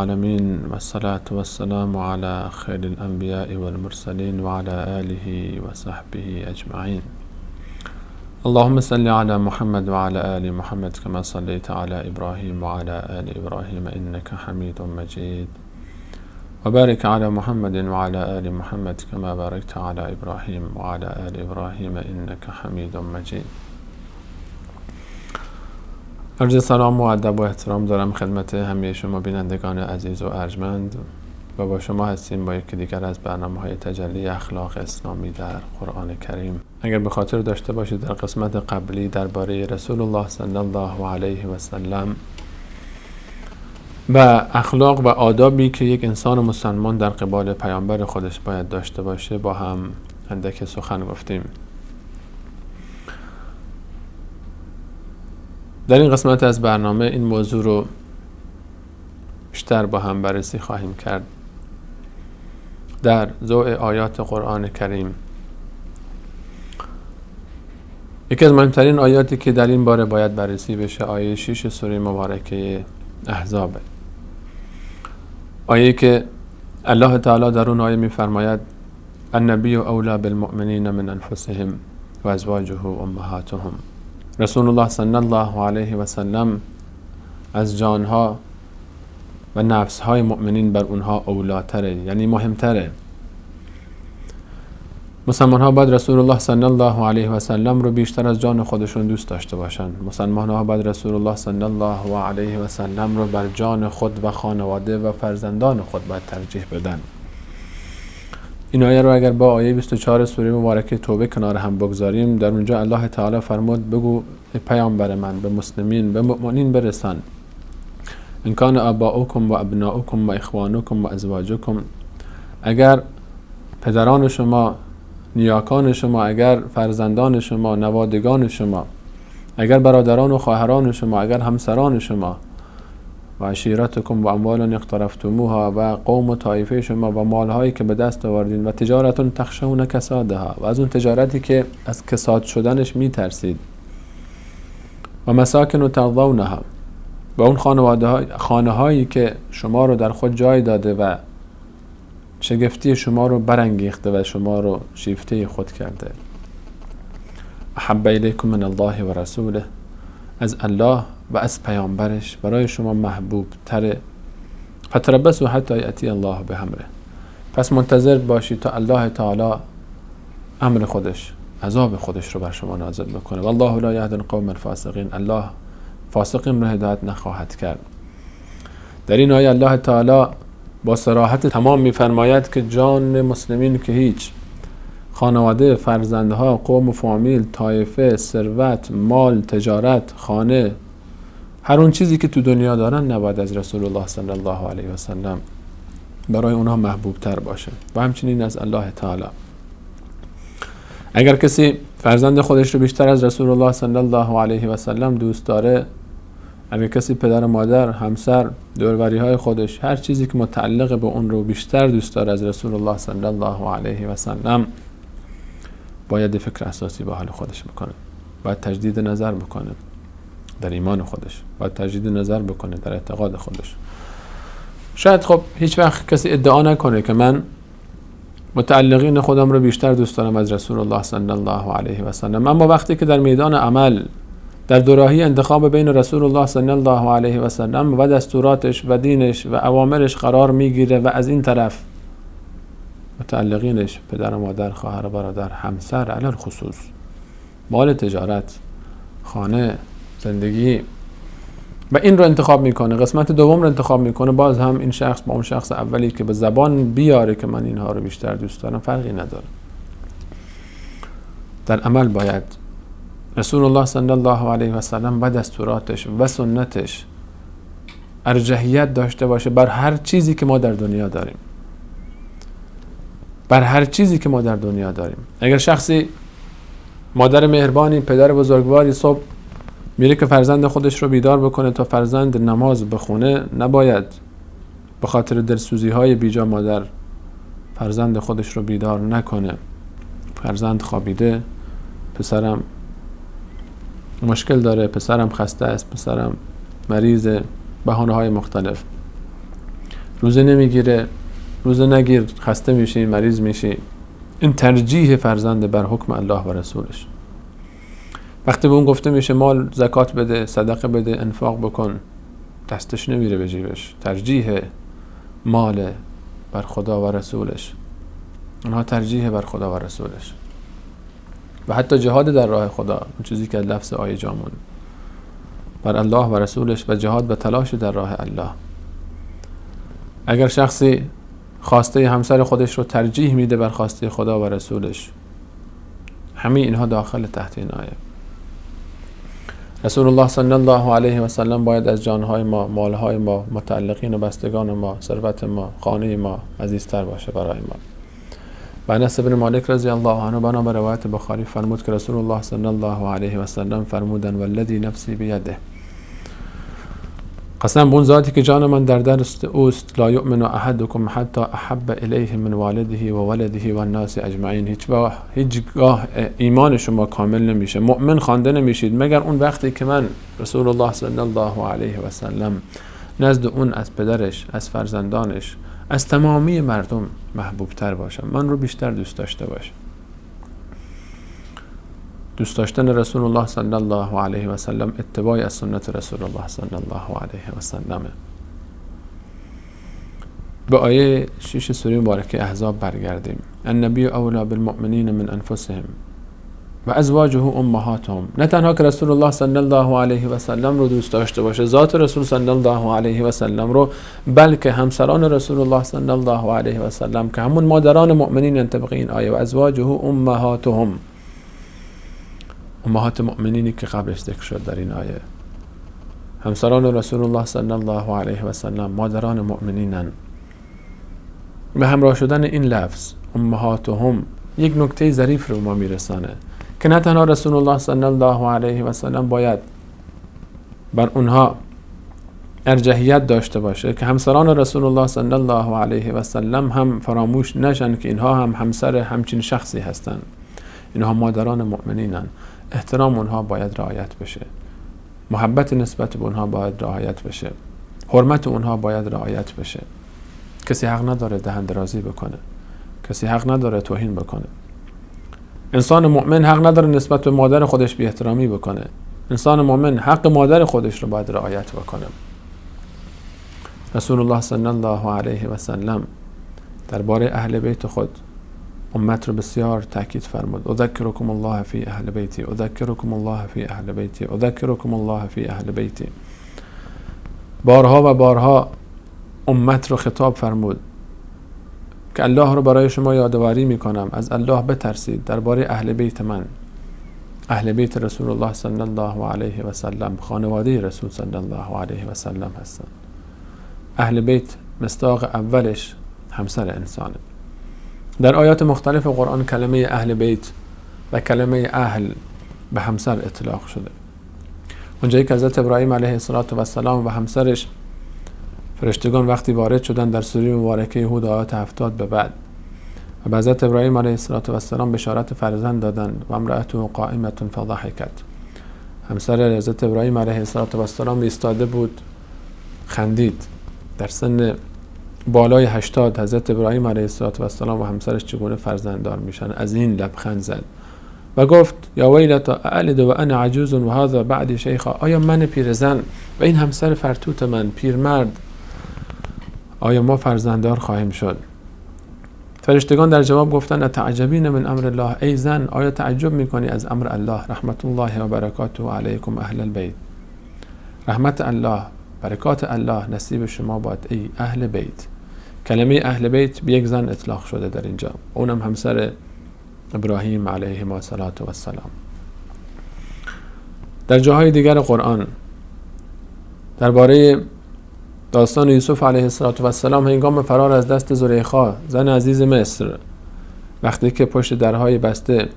العالمين والصلاة والسلام على خير الأنبياء والمرسلين وعلى آله وصحبه أجمعين. اللهم صل على محمد وعلى آل محمد كما صليت على إبراهيم وعلى آل إبراهيم إنك حميد مجيد، وبارك على محمد وعلى آل محمد كما باركت على إبراهيم وعلى آل إبراهيم إنك حميد مجيد. عرض سلام و ادب و احترام دارم خدمت همه شما بینندگان عزیز و ارجمند و با شما هستیم با یکی دیگر از برنامه‌های تجلی اخلاق اسلامی در قرآن کریم. اگر به خاطر داشته باشید در قسمت قبلی درباره رسول الله صلی الله علیه و سلم و اخلاق و آدابی که یک انسان مسلمان در قبال پیامبر خودش باید داشته باشه با هم اندک سخن گفتیم. در این قسمت از برنامه این موضوع رو بیشتر با هم بررسی خواهیم کرد. در ضوء آیات قرآن کریم یکی از مهمترین آیاتی که در این باره باید بررسی بشه آیه 6 سوره مبارکه احزاب، آیه که الله تعالی در اون آیه می‌فرماید النبی اولی بالمؤمنین من انفسهم و ازواجه امهاتهم. رسول الله صلی الله علیه و سلم از جانها و نفسهای مؤمنین بر اونها اولاتره، یعنی مهمتره. مسلمان ها باید رسول الله صلی الله علیه و سلم رو بیشتر از جان خودشون دوست داشته باشن. مسلمان ها باید رسول الله صلی الله علیه و سلم رو بر جان خود و خانواده و فرزندان خود باید ترجیح بدن. این آیه رو اگر با آیه 24 سوره مبارکه توبه کنار هم بگذاریم، در اونجا الله تعالی فرمود بگو پیامبر من به مسلمین به مؤمنین برسان ان کان آباؤکم و ابناؤکم و اخوانکم و ازواجکم، اگر پدران شما، نیاکان شما، اگر فرزندان شما، نوادگان شما، اگر برادران و خواهران شما، اگر همسران شما و عشیرتکم و اموال اقترفتموها و قوم و طایفه شما و مالهایی که به دست آوردین و تجارتون تخشون کسادها و از اون تجارتی که از کساد شدنش میترسید و مساکن ترضونها و اون خانه هایی که شما رو در خود جای داده و شگفتی شما رو برانگیخته و شما رو شیفته خود کرده. احب الیکم من الله و رسوله، از الله و از پیامبرش برای شما محبوب تره. فتربصوا حتی یأتی الله بامره، پس منتظر باشید تا الله تعالی امر خودش، عذاب خودش رو بر شما نازل بکنه. والله لا یهدی القوم الفاسقین، الله فاسقین رو هدایت نخواهد کرد. در این آیه الله تعالی با صراحت تمام میفرماید که جان مسلمین که هیچ، خانواده، فرزندها، قوم و فامیل، طایفه، ثروت، مال، تجارت، خانه، هر اون چیزی که تو دنیا دارن نباید از رسول الله صلی الله علیه و سلم برای اونها محبوب تر باشه و همچنین از الله تعالی. اگر کسی فرزند خودش رو بیشتر از رسول الله صلی الله علیه و سلم دوست داره، اگر کسی پدر، مادر، همسر، دوروری های خودش، هر چیزی که متعلق به اون رو بیشتر دوست داره از رسول الله صلی الله علیه و سلم، باید فکر اساسی به حال خودش بکنه، باید تجدید نظر بکنه در ایمان خودش، باید تجدید نظر بکنه در اعتقاد خودش. شاید خب هیچ وقت کسی ادعا نکنه که من متعلقین خودم رو بیشتر دوست دارم از رسول الله صلی الله علیه و سلم، اما وقتی که در میدان عمل در دوراهی انتخاب بین رسول الله صلی الله علیه و سلم و دستوراتش و دینش و اوامرش قرار میگیره و از این طرف متعلقینش پدر، مادر، خواهر، برادر، همسر، علی الخصوص مال، تجارت، خانه، زندگی و این رو انتخاب میکنه، قسمت دوم رو انتخاب میکنه، باز هم این شخص با اون شخص اولی که به زبان بیاره که من اینها رو بیشتر دوست دارم فرقی نداره. در عمل باید رسول الله صلی الله علیه و سلم و دستوراتش و سنتش ارجحیت داشته باشه بر هر چیزی که ما در دنیا داریم، بر هر چیزی که ما در دنیا داریم. اگر شخصی مادر مهربانی، پدر بزرگواری صبح میره که فرزند خودش رو بیدار بکنه تا فرزند نماز بخونه، نباید به خاطر دلسوزی های بیجا مادر فرزند خودش رو بیدار نکنه. فرزند خوابیده، پسرم مشکل داره، پسرم خسته است، پسرم مریض، بهانه‌های مختلف. روزه نمیگیره، روزه نگیر خسته میشی، مریض میشی. این ترجیح فرزند بر حکم الله و رسولش. وقتی به اون گفته میشه مال زکات بده، صدقه بده، انفاق بکن، دستش نمیره به جیبش. ترجیح مال بر خدا و رسولش، اونها ترجیح بر خدا و رسولش. و حتی جهاد در راه خدا، اون چیزی که لفظ آیه جامون، بر الله و رسولش و جهاد به تلاش در راه الله. اگر شخصی خواسته همسر خودش رو ترجیح میده بر خواسته خدا و رسولش، همه اینها داخل تحت این آیه. رسول الله صلی الله علیه و سلم باید از جانهای ما، مالهای ما، متعلقین و بستگان ما، ثروت ما، خانه ما عزیزتر باشه برای ما. و انس بن مالک رضی الله عنه بنابر روایت بخاری فرمود که رسول الله صلی الله علیه و سلم فرمودن والذی نفسی بیده، قسم بون ذاتی که جان من در دست اوست، لا یؤمن احدکم حتی احب الیه من والده و ولده و الناس اجمعین. هیچگاه ایمان شما کامل نمیشه، مؤمن خوانده نمیشید مگر اون وقتی که من رسول الله صلی الله علیه و سلم نزد اون از پدرش، از فرزندانش، از تمامی مردم محبوب تر باشم، من رو بیشتر دوست داشته باشم. دوست داشتن رسول الله صلی الله علیه و سلم اتباع از سنت رسول الله صلی الله علیه و سلم. به آیه 6 سوره مبارکه احزاب برگردیم. النبی اولی بالمؤمنین من انفسهم و ازواجه امهاتهم. نه تنها که رسول الله صلی الله علیه و سلم رو دوست داشته باشه، ذات رسول صلی الله علیه و سلم رو، بلکه همسران رسول الله صلی الله علیه و سلم که همون مادران مؤمنین طبق این آیه. و ازواجه امهاتهم، امهات مؤمنینی که قبلش ذکر شد در این آیه. همسران رسول الله صلی الله علیه و سلم مادران مؤمنینن. به همراه شدن این لفظ امهاتهم یک نکته ظریف رو ما میرسانه که نه تنها رسول الله صلی الله علیه و سلم باید بر اونها ارجحیت داشته باشه، که همسران رسول الله صلی الله علیه و سلم هم فراموش نشن که اینها هم همسر همچین شخصی هستن. اینها مادران مؤمنینن. احترام اونها باید رعایت بشه، محبت نسبت به اونها باید رعایت بشه، حرمت اونها باید رعایت بشه. کسی حق نداره دهن درازی بکنه، کسی حق نداره توهین بکنه. انسان مؤمن حق نداره نسبت به مادر خودش بی احترامی بکنه. انسان مؤمن حق مادر خودش رو باید رعایت بکنه. رسول الله صلی الله علیه و سلم درباره اهل بیت خود امت رو بسیار تاکید فرمود. اذکرکم الله فی اهل بیتی، اذکرکم الله فی اهل بیتی، اذکرکم الله فی اهل بیتی. بارها و بارها امت رو خطاب فرمود که الله رو برای شما یادآوری میکنم، از الله بترسید. درباره اهل بیت من، اهل بیت رسول الله صلی الله علیه و سلم، خانواده رسول صلی الله علیه و سلم هستند. اهل بیت مصداق اولش همسر انسانه. در آیات مختلف قرآن کلمه اهل بیت و کلمه اهل به همسر اطلاق شده. اونجایی که حضرت ابراهیم علیه السلام و همسرش فرشتگان وقتی وارد شدن در سوره مبارکه هود آیات 70 به بعد، و به حضرت ابراهیم علیه السلام بشارت فرزند دادن و امرأته قائمة فضحکت. همسر حضرت ابراهیم علیه السلام ایستاده بود، خندید. در سن بالای 80 حضرت ابراهیم علیه السلام و همسرش چگونه فرزنددار میشن، از این لبخند زد و گفت یا ویلتا االد و انا عجوز و هذا بعد شیخا. آیا من پیرزن و این همسر فرتوت من پیرمرد، آیا ما فرزنددار خواهیم شد؟ فرشتگان در جواب گفتن اتعجبین من امر الله، ای زن آیا تعجب میکنی از امر الله؟ رحمت الله و برکاته علیکم اهل البیت. رحمت الله، برکات الله نصیب شما باد ای اهل بیت. کلمه اهل بیت به یک زن اطلاق شده در اینجا، اونم همسر ابراهیم علیه السلام. در جاهای دیگر قرآن درباره داستان یوسف علیه السلام هنگام فرار از دست زلیخا زن عزیز مصر، وقتی که پشت درهای بسته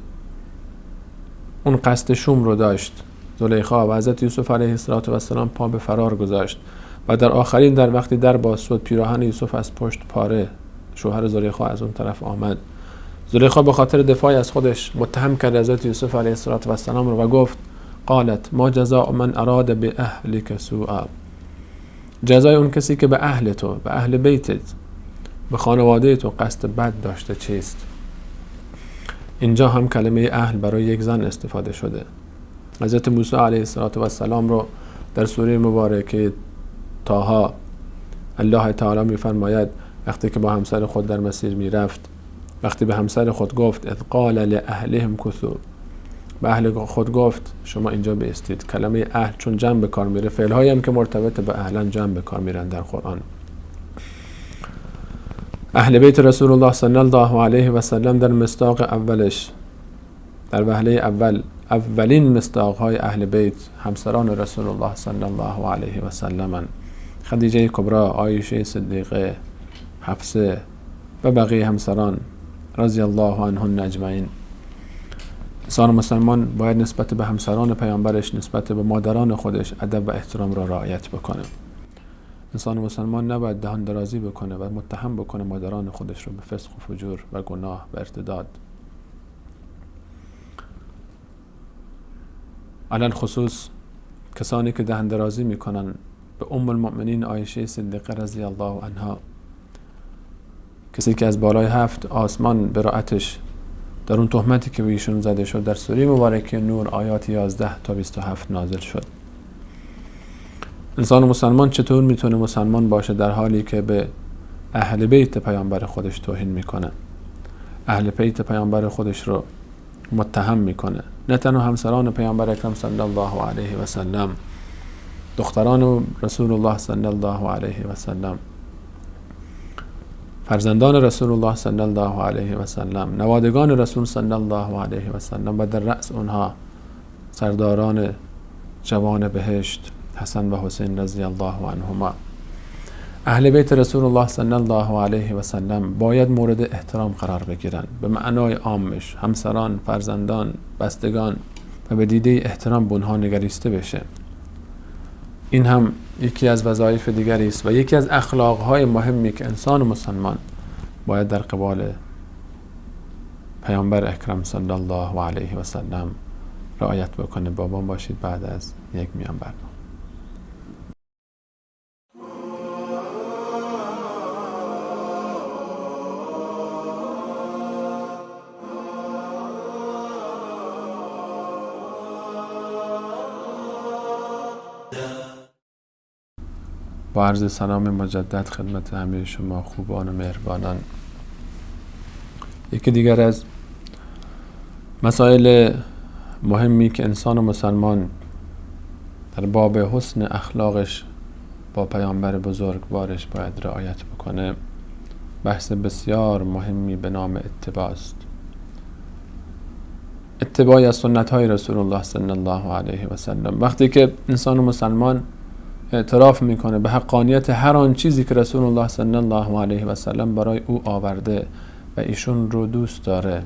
اون قصد شوم رو داشت زلیخا، و حضرت یوسف علیه السلام پا به فرار گذاشت و در آخرین در وقتی در باز شد پیراهن یوسف از پشت پاره، شوهر زلیخا از اون طرف آمد. زلیخا به خاطر دفاع از خودش متهم کرد حضرت یوسف علیه السلام رو و گفت قالت ما جزاء من اراد به اهلک سوءا. جزای اون کسی که به اهل تو، به اهل بیتت، به خانواده تو قصد بد داشته چیست؟ اینجا هم کلمه اهل برای یک زن استفاده شده. حضرت موسی علیه السلام رو در سوره مبارکه طه الله تعالی می‌فرماید وقتی که با همسر خود در مسیر میرفت، وقتی به همسر خود گفت اذ قال لاهلهم کثوا، به اهل خود گفت شما اینجا بایستید. کلمه اهل چون جمع به کار میره، فعل‌هایی هم که مرتبط به اهلن جمع به کار میرن در قرآن. اهل بیت رسول الله صلی الله علیه و سلم در مصداق اولش، در وهله اولین مصداق‌های اهل بیت همسران رسول الله صلی الله علیه و سلم، خدیجه کبری، عایشه صدیقه، حفصه و بقیه همسران رضی الله عنهن اجمعین. انسان مسلمان باید نسبت به همسران پیامبرش، نسبت به مادران خودش ادب و احترام را رعایت بکنه. انسان مسلمان نباید دهان درازی بکنه و متهم بکنه مادران خودش رو به فسق و فجور و گناه و ارتداد. علل خصوص کسانی که دهان درازی میکنن به ام المؤمنین عایشه صدیقه رضی الله عنها، کسی که از بالای 7 آسمان برائتش در اون تهمتی که ایشون زده شد در سوره مبارکه نور آیات 11 تا 27 نازل شد. انسان مسلمان چطور میتونه مسلمان باشه در حالی که به اهل بیت پیامبر خودش توهین میکنه، اهل بیت پیامبر خودش رو متهم میکنه؟ نه تنها همسران پیامبر اکرم صلی الله علیه و سلم، دختران رسول الله صلی الله علیه و سلم، فرزندان رسول الله صلی الله علیه و سلم، نوادگان رسول صلی الله علیه و سلم و در رأس اونها سرداران جوان بهشت حسن و حسین رضی الله عنهما. اهل بیت رسول الله صلی الله علیه و سلم باید مورد احترام قرار بگیرن به معنای عامش، همسران، فرزندان، بستگان، و به دیده احترام به اونها نگریسته بشه. این هم یکی از وظایف دیگری است و یکی از اخلاقهای مهمی که انسان مسلمان باید در قبال پیامبر اکرم صلی الله علیه و سلم رعایت بکنه. بابام باشید بعد از یک میان برنامه. با عرض سلام مجدد خدمت همه شما خوبان و مهربانان. یکی دیگر از مسائل مهمی که انسان مسلمان در باب حسن اخلاقش با پیامبر بزرگوارش باید رعایت بکنه، بحث بسیار مهمی به نام اتباع است. اتباع از سنت های رسول الله صلی الله علیه و سلم. وقتی که انسان مسلمان اعتراف میکنه به حقانیت هر آن چیزی که رسول الله صلی الله علیه و سلم برای او آورده و ایشون رو دوست داره،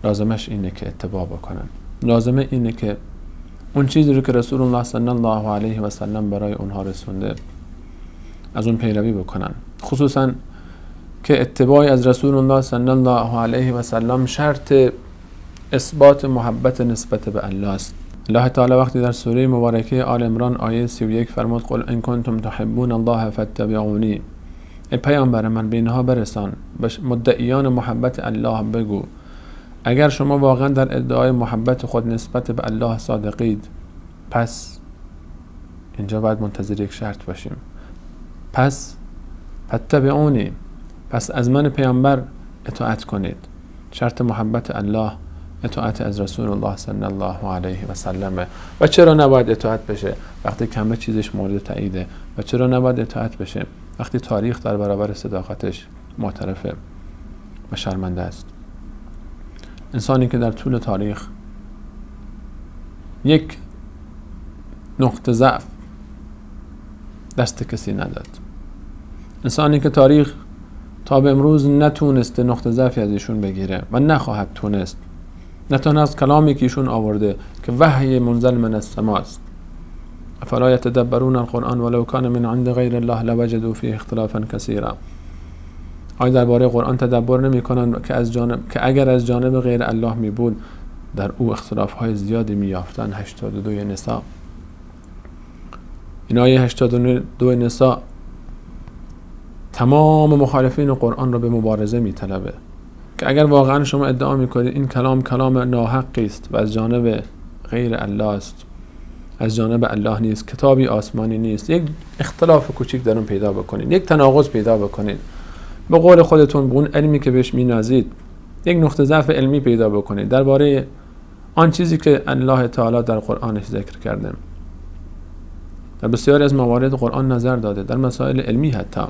لازمش اینه که اتباع بکنن. لازمه اینه که اون چیزی رو که رسول الله صلی الله علیه و سلم برای اونها رسونده از اون پیروی بکنن. خصوصا که اتباع از رسول الله صلی الله علیه و سلم شرط اثبات محبت نسبت به الله است. الله تعالی وقتی در سوره مبارکه آل عمران آیه 31 فرمود قل ان کنتم تحبون الله فاتبعونی، ای پیامبر من به اینها برسان، به مدعیان محبت الله بگو اگر شما واقعا در ادعای محبت خود نسبت به الله صادقید، پس اینجا باید منتظر یک شرط باشیم. پس فاتبعونی، پس از من پیامبر اطاعت کنید. شرط محبت الله اطاعت از رسول الله صلی الله علیه و سلم. و چرا نباید اطاعت بشه؟ وقتی کمه چیزش مورد تاییده. و چرا نباید اطاعت بشه؟ وقتی تاریخ در برابر صداقتش معترفه و شرمنده است. انسانی که در طول تاریخ یک نقطه ضعف دست کسی نداد، انسانی که تاریخ تا به امروز نتونسته نقطه ضعفی از ایشون بگیره و نخواهد تونست، نتانه از کلامی که ایشون آورده که وحی منزل من السماء است. افلا یتدبرون القرآن ولو کان من عند غیر الله لوجدوا فیه اختلافا کثیرا. آیا درباره قرآن تدبر نمی‌کنند که اگر از جانب غیر الله می بود در او اختلاف‌های زیادی می‌یافتند؟ 82 نساء. این آیه 82 نساء تمام مخالفین قرآن را به مبارزه می‌طلبه که اگر واقعا شما ادعا می‌کنید این کلام ناحقی است و از جانب غیر الله است، از جانب الله نیست، کتابی آسمانی نیست، یک اختلاف کوچیک در اون پیدا بکنید، یک تناقض پیدا بکنید، به قول خودتون به اون علمی که بهش می‌نازید یک نقطه ضعف علمی پیدا بکنید درباره آن چیزی که الله تعالی در قرآنش ذکر کرده. در بسیاری از موارد قرآن نظر داده، در مسائل علمی، حتی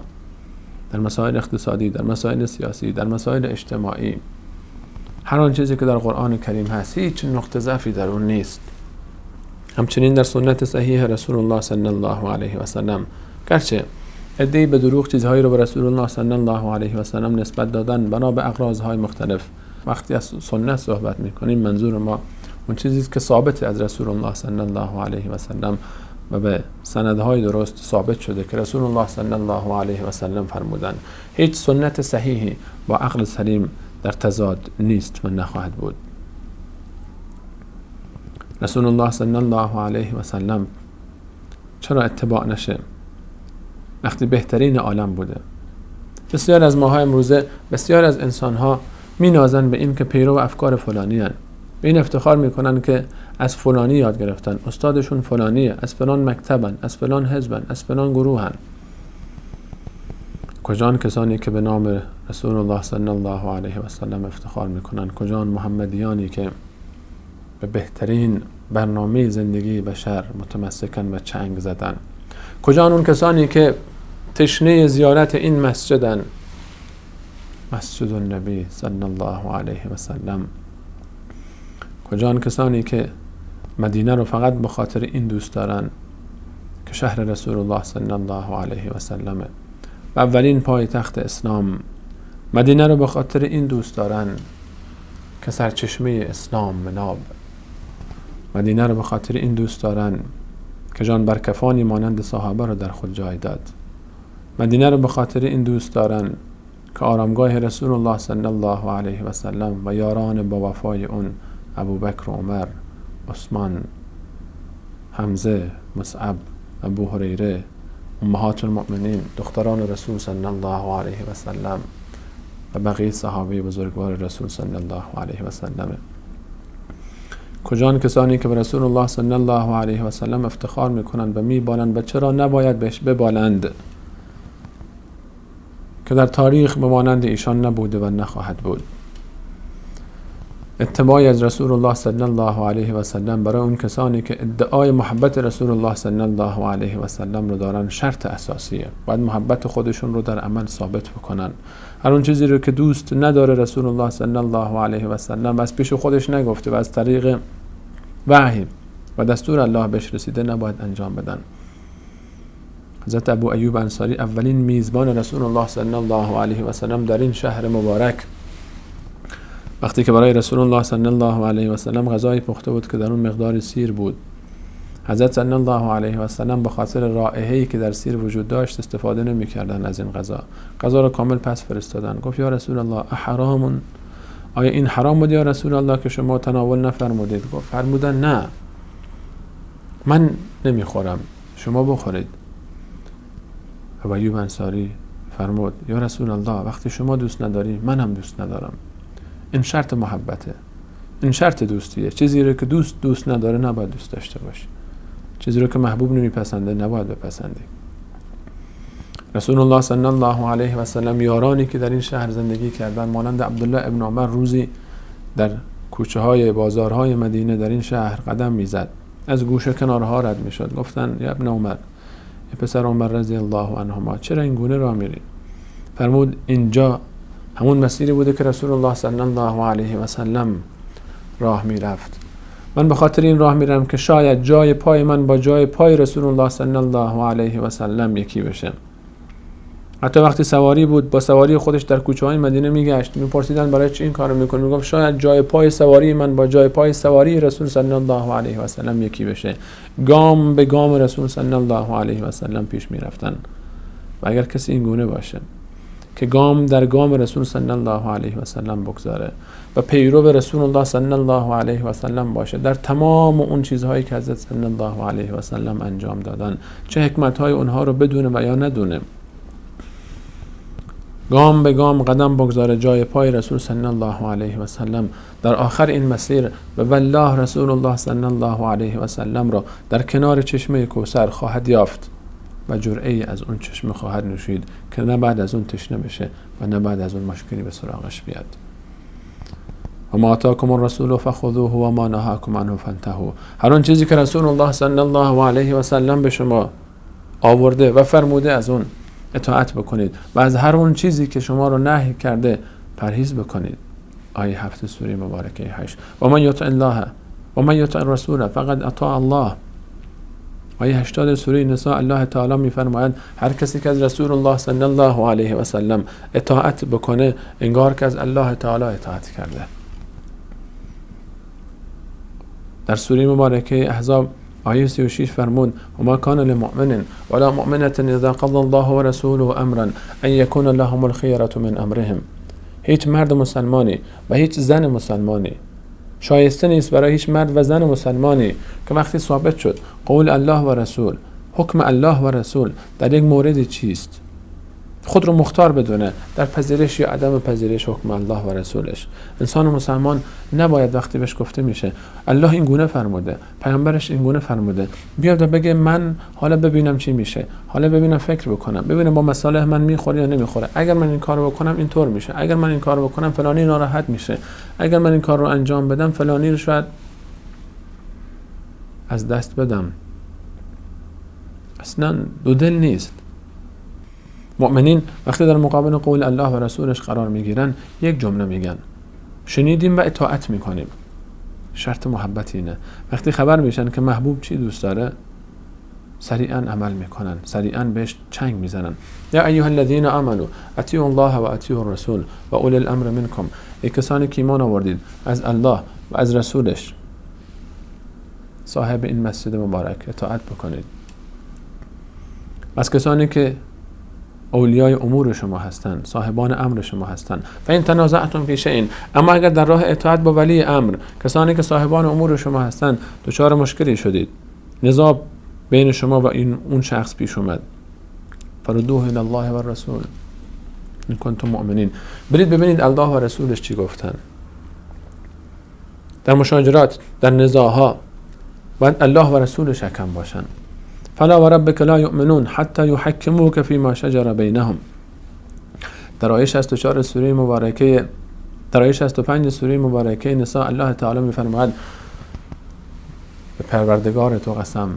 در مسائل اقتصادی، در مسائل سیاسی، در مسائل اجتماعی، هر آن چیزی که در قرآن کریم هست هیچ نقطه ضعفی در اون نیست. همچنین در سنت صحیح رسول الله صلی الله علیه و سلم، گرچه عده‌ای به دروغ چیزهایی رو به رسول الله صلی الله علیه و سلم نسبت دادن بنا به اغراضهای مختلف، وقتی از سنت صحبت میکنیم منظور ما اون چیزی است که ثابت از رسول الله صلی الله علیه و سلم و به سندهای درست ثابت شده که رسول الله صلی الله علیه و سلم فرمودن هیچ سنت صحیحی با عقل سلیم در تضاد نیست و نخواهد بود. رسول الله صلی الله علیه و سلم چرا اتباع نشه وقتی بهترین عالم بوده؟ بسیار از ماها امروزه، بسیار از انسانها مینازن به این که پیرو افکار فلانی هن، به این افتخار میکنن که از فلانی یاد گرفتن، استادشون فلانیه، از فلان مکتبن، از فلان حزبن، از فلان گروهن. کجان کسانی که به نام رسول الله صلی الله علیه و سلم افتخار میکنن؟ کجان محمدیانی که به بهترین برنامه زندگی بشر متمسکن و چنگ زدن؟ کجان اون کسانی که تشنه زیارت این مسجدن، مسجد النبی صلی الله علیه و سلم؟ کجان کسانی که مدینه رو فقط به خاطر این دوست دارن که شهر رسول الله صلی الله علیه و سلمه و اولین پایتخت اسلام؟ مدینه رو به خاطر این دوست دارن که سرچشمه اسلام مناب. مدینه رو به خاطر این دوست دارن که جان برکفانی مانند صحابه رو در خود جای داد. مدینه رو به خاطر این دوست دارن که آرامگاه رسول الله صلی الله علیه و سلم و یاران با وفای اون ابوبکر و عمر، عثمان، حمزه، مصعب، ابو هریره، امهات المؤمنین، دختران رسول صلی الله علیه و سلم و بقیه صحابه بزرگوار رسول صلی الله علیه و سلم. کجان کسانی که به رسول الله صلی الله علیه و سلم افتخار میکنند و میبالند و چرا نباید بهش ببالند که در تاریخ به مانند ایشان نبوده و نخواهد بود. اتباع از رسول الله صلی الله علیه و سلم برای اون کسانی که ادعای محبت رسول الله صلی الله علیه و سلم رو دارن شرط اساسیه. باید محبت خودشون رو در عمل ثابت بکنن. هر اون چیزی رو که دوست نداره رسول الله صلی الله علیه و سلم از پیش خودش نگفته و از طریق وحی و دستور الله بهش رسیده نباید انجام بدن. حضرت ابو ایوب انصاری اولین میزبان رسول الله صلی الله علیه و سلم در این شهر مبارک، وقتی که برای رسول الله صلی الله علیه و سلم غذایی پخته بود که در اون مقدار سیر بود، حضرت صلی الله علیه و سلم به خاطر رائحه‌ای که در سیر وجود داشت استفاده نمی‌کردن از این غذا را کامل پس فرستادن. گفت یا رسول الله احرام، آیا این حرام بود یا رسول الله که شما تناول نفرمودید؟ گفت فرمودن نه، من نمیخورم، شما بخورید. ابو ایوب انصاری فرمود یا رسول الله وقتی شما دوست نداری من هم دوست ندارم. این شرط محبته، این شرط دوستیه. چیزی رو که دوست نداره نباید دوست داشته باشی، چیزی رو که محبوب نمیپسنده نباید بپسندی. رسول الله صلی الله علیه و سلم یارانی که در این شهر زندگی کردن مانند عبدالله ابن عمر روزی در کوچه های بازارهای مدینه در این شهر قدم میزد، از گوشه کنارها رد میشد. گفتن یا ابن عمر، ای پسر عمر رضی الله عنهما، چرا این گونه راه میری؟ فرمود اینجا همون مسیری بوده که رسول الله صلی الله علیه و سلم راه میرفت. من به خاطر این راه میرم که شاید جای پای من با جای پای رسول الله صلی الله علیه و سلم یکی بشه. حتی وقتی سواری بود با سواری خودش در کوچه های مدینه میگشت، میپرسیدن برای چی این کارو میکنی؟ میگفت شاید جای پای سواری من با جای پای سواری رسول صلی الله علیه و سلم یکی بشه. گام به گام رسول صلی الله علیه و سلم پیش میرفتن. و اگر کسی این گونه باشه که گام در گام رسول صلی الله علیه و سلم بگذاره و پیرو رسول الله صلی الله علیه و سلم باشه در تمام اون چیزهایی که حضرت صلی الله علیه و سلم انجام دادن، چه حکمت‌های اونها رو بدونه و یا ندونه. گام به گام قدم بگذاره جای پای رسول صلی الله علیه و سلم. در آخر این مسیر به والله رسول الله صلی الله علیه و سلم را در کنار چشمه کوثر خواهد یافت و جرعه‌ای از اون چشمه خواهد نوشید که نه بعد از اون تشنه بشه و نه بعد از اون مشکلی به سراغش بیاد. و ما آتاکم الرسول فخذوه و ما نهاکم عنه فانتهوا. هر اون چیزی که رسول الله صلی الله علیه و سلم به شما آورده و فرموده از اون اطاعت بکنید و از هر اون چیزی که شما رو نهی کرده پرهیز بکنید. آیه 7 سوره مبارکه 8. و من یطع الله و من یطع الرسول فقد اطاع الله. آیه 80 سوره نساء الله تعالی میفرماید هر کسی که از رسول الله صلی الله علیه و سلم اطاعت بکنه انگار که از الله تعالی اطاعت کرده. در سوره مبارکه احزاب آیه 36 فرمود و ما کان لمؤمن ولا مؤمنة اذا قضى الله ورسوله امرا ان يكون لهم الخيرة من امرهم. هیچ مرد مسلمانی و هیچ زن مسلمانی شایسته نیست برای هیچ مرد و زن مسلمانی که وقتی ثابت شد قول الله و رسول، حکم الله و رسول در یک موردی چیست، خود رو مختار بدونه در پذیرش یا عدم پذیرش حکم الله و رسولش. انسان مسلمان نباید وقتی بهش گفته میشه الله این گونه فرموده، پیامبرش این گونه فرموده، بیاد و بگه من حالا ببینم چی میشه، حالا ببینم فکر بکنم، ببینم با مصالح من میخوره یا نمیخوره، اگر من این کارو بکنم اینطور میشه، اگر من این کارو بکنم فلانی ناراحت میشه، اگر من این کار رو انجام بدم فلانی رو شاید از دست بدم. اصلا دو دل نیست. مؤمنین وقتی در مقابل قول الله و رسولش قرار میگیرن یک جمله میگن شنیدیم و اطاعت میکنیم. شرط محبت اینه. وقتی خبر میشن که محبوب چی دوست داره سریعا عمل میکنن، سریعا بهش چنگ میزنن. یا ایها الذین آمنوا اطیعوا الله و اطیعوا الرسول و اولی الامر منکم. ای کسانی که ایمان آوردید از الله و از رسولش صاحب این مسجد مبارک اطاعت بکنید. از کسانی که اولیای امور شما هستند، صاحبان امر شما هستند. فإن تنازعتم فی شیء، اما اگر در راه اطاعت با ولی امر، کسانی که صاحبان امور شما هستند، دچار مشکلی شدید، نزاع بین شما و اون شخص پیش اومد، فردوه الی الله و الرسول ان کنتم مؤمنین. برید ببینید الله و رسولش چی گفتن. در مشاجرات، در نزاعها باید الله و رسولش حکم باشن. فلا وربک لا یؤمنون حتی یحکموک فیما شجر بینهم. در آیه 64 سوره مبارکه، در آیه 65 سوره مبارکه نساء الله تعالی می‌فرماید به پروردگار تو قسم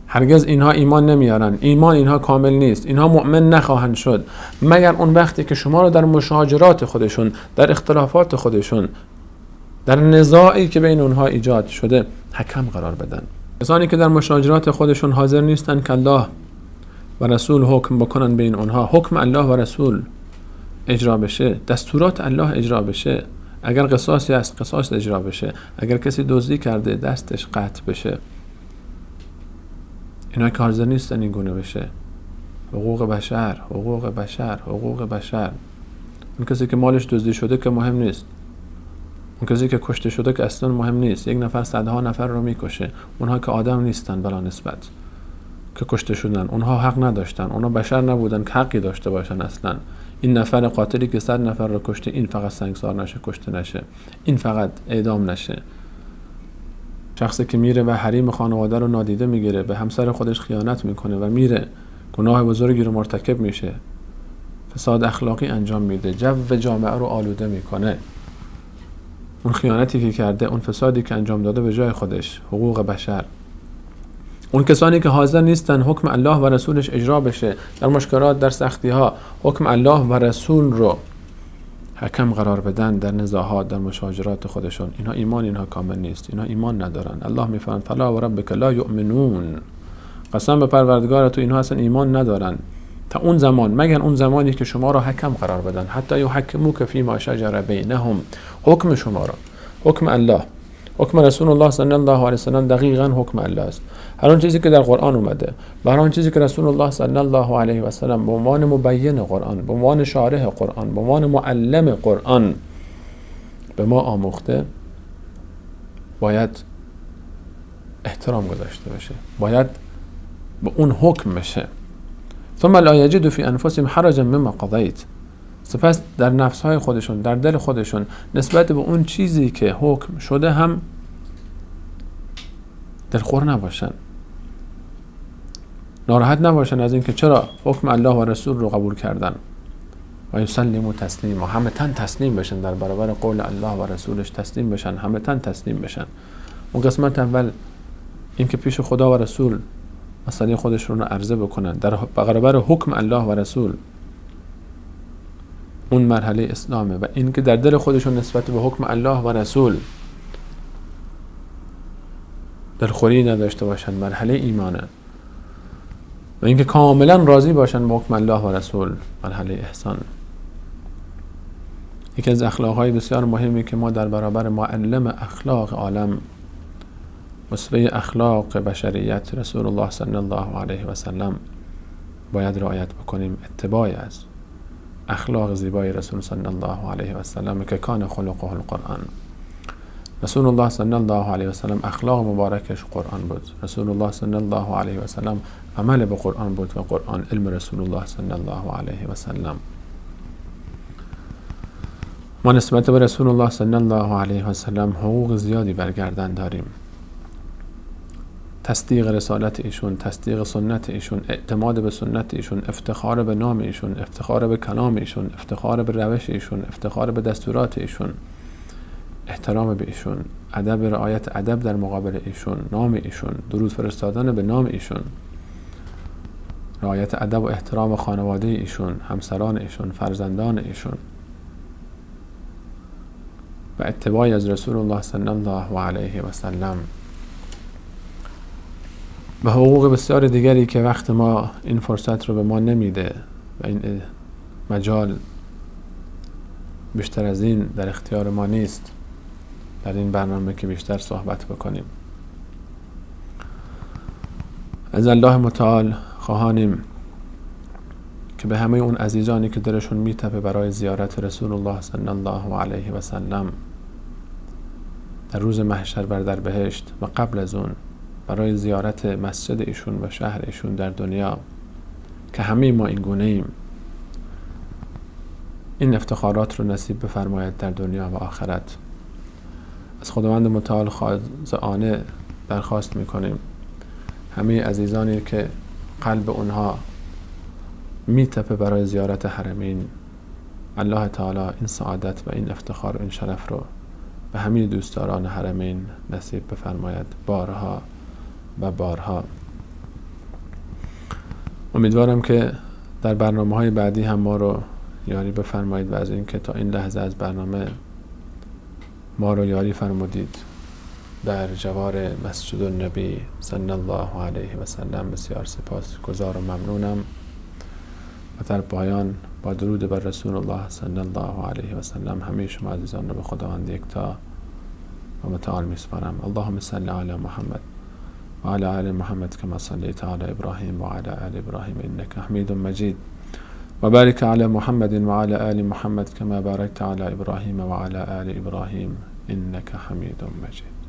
هرگز اینها ایمان نمیارن، ایمان اینها کامل نیست، اینها مؤمن نخواهند شد مگر اون وقتی که شما رو در مشاجرات خودشون، در اختلافات خودشون، در نزاعی که بین اونها ایجاد شده حکم قرار بدن. کسانی که در مشاجرات خودشون حاضر نیستن که الله و رسول حکم بکنن بین اونها، حکم الله و رسول اجرا بشه، دستورات الله اجرا بشه، اگر قصاصی هست قصاص اجرا بشه، اگر کسی دزدی کرده دستش قطع بشه، اینا که حاضر نیستن این گونه بشه. حقوق بشر، حقوق بشر، حقوق بشر. اون کسی که مالش دزدی شده که مهم نیست، اون کسی که کشته شده که اصلا مهم نیست. یک نفر صدها نفر رو میکشه، اونها که آدم نیستن بلا نسبت که کشته شدن، اونها حق نداشتن، اونها بشر نبودن که حقی داشته باشن اصلا. این نفر قاتلی که 100 نفر رو کشته، این فقط سنگسار نشه، کشته نشه، این فقط اعدام نشه. شخصی که میره و حریم خانواده رو نادیده میگیره، به همسر خودش خیانت میکنه و میره گناه بزرگی رو مرتکب میشه، فساد اخلاقی انجام میده، جو جامعه رو آلوده میکنه، اون خیانتی که کرده، اون فسادی که انجام داده به جای خودش، حقوق بشر. اون کسانی که حاضر نیستن حکم الله و رسولش اجرا بشه، در مشکلات، در سختی ها حکم الله و رسول رو حکم قرار بدن در نزاعات، در مشاجرات خودشون، اینها ایمان اینها کامل نیست، اینها ایمان ندارن. الله میفرماید فلا وربک لا یؤمنون، قسم به پروردگار تو اینها اصلا ایمان ندارن تا اون زمان، مگر اون زمانی که شما را حکم قرار بدن، حتی یحکموک فیما شجر بینهم، حکم شما را، حکم الله، حکم رسول الله صلی الله علیه و سلم دقیقاً حکم الله است. هر آن چیزی که در قرآن اومده و هر آن چیزی که رسول الله صلی الله علیه و سلم به عنوان مبین قرآن، به عنوان شارح قرآن، به عنوان معلم قرآن به ما آموخته، باید احترام گذاشته بشه، باید به اون حکم بشه. ثم لا یجد فی انفسهم حرجا مما قضیت، سپس در نفسهای خودشون، در دل خودشون نسبت به اون چیزی که حکم شده هم دلخور نباشن، ناراحت نباشن از اینکه چرا حکم الله و رسول رو قبول کردن. و یسلموا تسلیما، همه تن تسلیم بشن در برابر قول الله و رسولش، تسلیم بشن، همه تن تسلیم بشن. اون قسمت اول این که پیش خدا و رسول مسئله خودشون رو عرضه بکنن در برابر حکم الله و رسول، اون مرحله اسلامه. و این که در دل خودشون نسبت به حکم الله و رسول دلخوری نداشته باشن، مرحله ایمانه. و اینکه کاملا راضی باشن به حکم الله و رسول، مرحله احسان. یکی از اخلاقهای بسیار مهمی که ما در برابر معلم اخلاق عالم، اسوه اخلاق بشریت رسول الله صلی الله علیه و سلم باید رعایت بکنیم، اتباع از اخلاق زیبای رسول صلی الله علیه و سلم که کان خلقه القرآن. رسول الله صلی الله علیه و سلم اخلاق مبارکش قرآن بود. رسول الله صلی الله علیه و سلم عمل به قرآن بود و قرآن علم رسول الله صلی الله علیه و سلم. ما نسبت به رسول الله صلی الله علیه و سلم حقوق زیادی برگردن داریم. تصدیق رسالت ایشون، تصدیق سنت ایشون، اعتماد به سنت ایشون، افتخار به نام ایشون، افتخار به کلام ایشون، افتخار به روش ایشون، افتخار به دستورات ایشون، احترام به ایشون، ادب، رعایت ادب در مقابل ایشون، نام ایشون، درود فرستادن به نام ایشون، رعایت ادب و احترام خانواده ایشون، همسران ایشون، فرزندان ایشون و اتباع از رسول الله صلی الله علیه و سلم و حقوق بسیار دیگری که وقت ما این فرصت رو به ما نمیده و این مجال بیشتر از این در اختیار ما نیست در این برنامه که بیشتر صحبت بکنیم. از الله متعال خواهانیم که به همه اون عزیزانی که دلشون میتپه برای زیارت رسول الله صلی الله علیه و سلم در روز محشر بر در بهشت و قبل از اون برای زیارت مسجد ایشون و شهر ایشون در دنیا که همه ما این گونه ایم، این افتخارات رو نصیب بفرماید در دنیا و آخرت. از خداوند متعال خاضعانه درخواست میکنیم همه عزیزانی که قلب اونها میتپه برای زیارت حرمین، الله تعالی این سعادت و این افتخار و این شرف رو به همه دوستداران حرمین نصیب بفرماید بارها و بارها. امیدوارم که در برنامه‌های بعدی هم ما رو یاری بفرمایید و از این که تا این لحظه از برنامه ما رو یاری فرمودید در جوار مسجد النبی صلی الله علیه و سلم بسیار سپاسگزار و ممنونم. و در پایان با درود بر رسول الله صلی الله علیه و سلم همه شما عزیزان رو به خداوند یکتا و متعال میسپارم. اللهم صل علی محمد و علی آل محمد كما صليت على ابراهیم و علی آل ابراهیم انك حمید مجید و بارک علی محمد و علی آل محمد كما باركت على ابراهیم و علی آل ابراهیم انك حمید مجید.